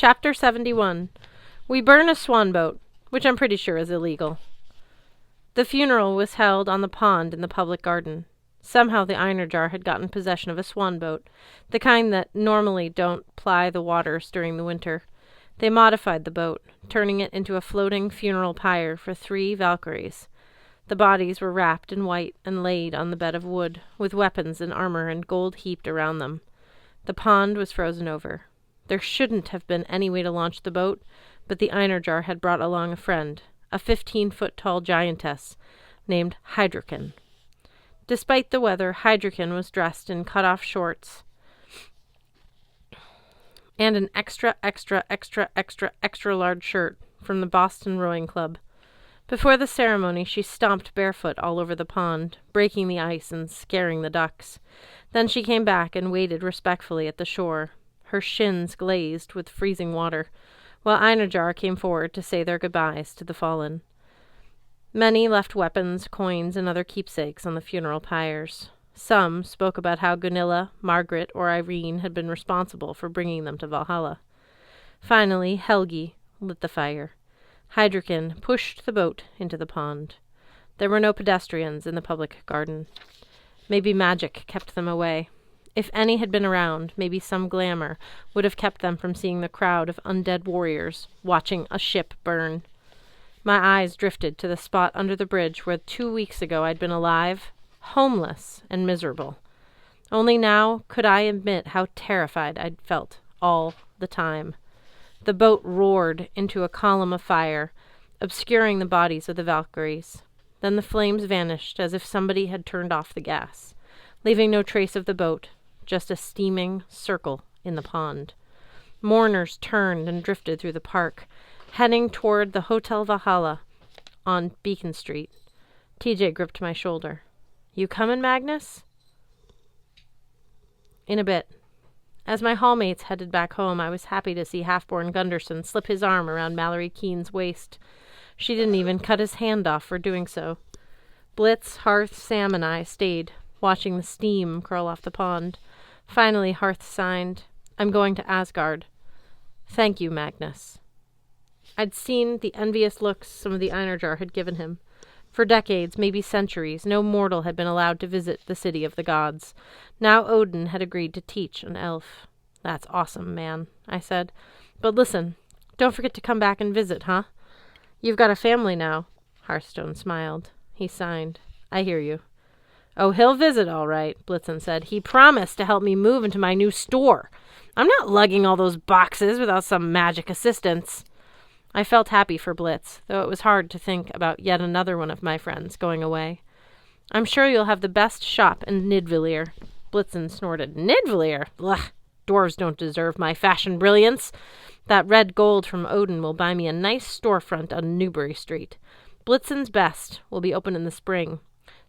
Chapter 71. We burn a swan boat, which I'm pretty sure is illegal. The funeral was held on the pond in the public garden. Somehow the Einerjar had gotten possession of a swan boat, the kind that normally don't ply the waters during the winter. They modified the boat, turning it into a floating funeral pyre for 3 Valkyries. The bodies were wrapped in white and laid on the bed of wood, with weapons and armor and gold heaped around them. The pond was frozen over. There shouldn't have been any way to launch the boat, but the Einerjar had brought along a friend, a 15-foot-tall giantess named Hydrokin. Despite the weather, Hydrokin was dressed in cut-off shorts and an extra large shirt from the Boston Rowing Club. Before the ceremony, she stomped barefoot all over the pond, breaking the ice and scaring the ducks. Then she came back and waited respectfully at the shore, her shins glazed with freezing water, while Einerjar came forward to say their goodbyes to the fallen. Many left weapons, coins, and other keepsakes on the funeral pyres. Some spoke about how Gunilla, Margaret, or Irene had been responsible for bringing them to Valhalla. Finally, Helgi lit the fire. Hydrokin pushed the boat into the pond. There were no pedestrians in the public garden. Maybe magic kept them away. If any had been around, maybe some glamour would have kept them from seeing the crowd of undead warriors watching a ship burn. My eyes drifted to the spot under the bridge where 2 weeks ago I'd been alive, homeless, and miserable. Only now could I admit how terrified I'd felt all the time. The boat roared into a column of fire, obscuring the bodies of the Valkyries. Then the flames vanished as if somebody had turned off the gas, leaving no trace of the boat, just a steaming circle in the pond. Mourners turned and drifted through the park, heading toward the Hotel Valhalla on Beacon Street. TJ gripped my shoulder. "You comin', Magnus?" "In a bit." As my hallmates headed back home, I was happy to see half-born Gunderson slip his arm around Mallory Keene's waist. She didn't even cut his hand off for doing so. Blitz, Hearth, Sam, and I stayed, watching the steam curl off the pond. Finally, Hearth signed, "I'm going to Asgard." "Thank you, Magnus." I'd seen the envious looks some of the Einerjar had given him. For decades, maybe centuries, no mortal had been allowed to visit the city of the gods. Now Odin had agreed to teach an elf. "That's awesome, man," I said. "But listen, don't forget to come back and visit, huh? You've got a family now." Hearthstone smiled. He signed. "I hear you." "Oh, he'll visit all right," Blitzen said. "He promised to help me move into my new store. I'm not lugging all those boxes without some magic assistance." I felt happy for Blitz, though it was hard to think about yet another one of my friends going away. "I'm sure you'll have the best shop in Nidvillier." Blitzen snorted. "Nidvillier? Ugh, dwarves don't deserve my fashion brilliance. That red gold from Odin will buy me a nice storefront on Newbury Street. Blitzen's best will be open in the spring.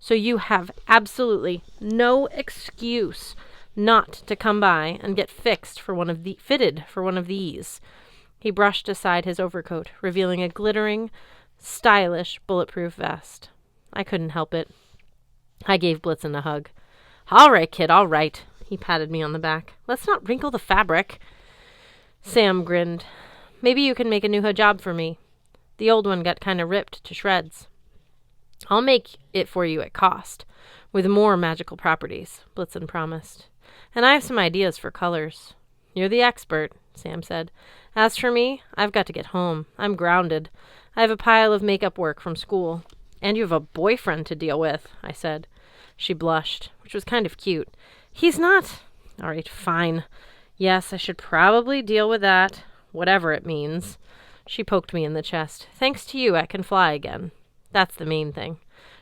So you have absolutely no excuse not to come by and get fitted for one of these. He brushed aside his overcoat, revealing a glittering, stylish, bulletproof vest. I couldn't help it. I gave Blitzen a hug. "All right, kid, all right." He patted me on the back. "Let's not wrinkle the fabric." Sam grinned. "Maybe you can make a new hijab for me. The old one got kind of ripped to shreds." "I'll make it for you at cost, with more magical properties," Blitzen promised. "And I have some ideas for colors." "You're the expert," Sam said. "As for me, I've got to get home. I'm grounded. I have a pile of makeup work from school." "And you have a boyfriend to deal with," I said. She blushed, which was kind of cute. "He's not—" "All right, fine. Yes, I should probably deal with that, whatever it means." She poked me in the chest. "Thanks to you, I can fly again. That's the main thing.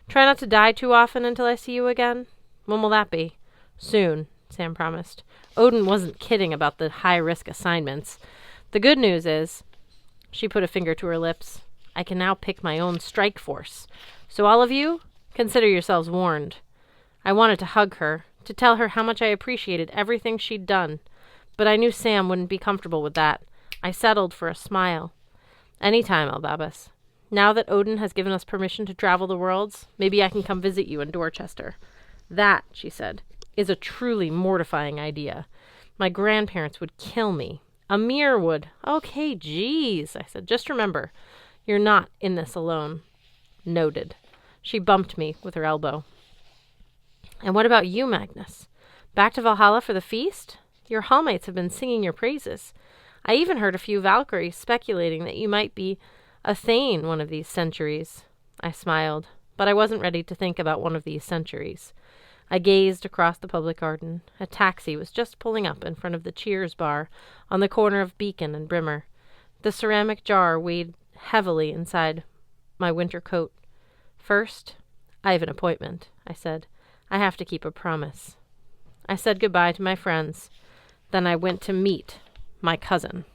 Try not to die too often until I see you again." "When will that be?" "Soon," Sam promised. Odin wasn't kidding about the high-risk assignments. The good news is, she put a finger to her lips, I can now pick my own strike force. So all of you, consider yourselves warned. I wanted to hug her, to tell her how much I appreciated everything she'd done, but I knew Sam wouldn't be comfortable with that. I settled for a smile. "Anytime, Albabas. Now that Odin has given us permission to travel the worlds, maybe I can come visit you in Dorchester." "That," she said, "is a truly mortifying idea. My grandparents would kill me. Amir would. Okay, geez, I said. Just remember, you're not in this alone. Noted. She bumped me with her elbow. And what about you, Magnus? Back to Valhalla for the feast? Your hallmates have been singing your praises. I even heard a few Valkyries speculating that you might be a Thane one of these centuries. I smiled, but I wasn't ready to think about one of these centuries. I gazed across the public garden. A taxi was just pulling up in front of the Cheers bar on the corner of Beacon and Brimmer. The ceramic jar weighed heavily inside my winter coat. First, I have an appointment, I said. I have to keep a promise. I said goodbye to my friends. Then I went to meet my cousin.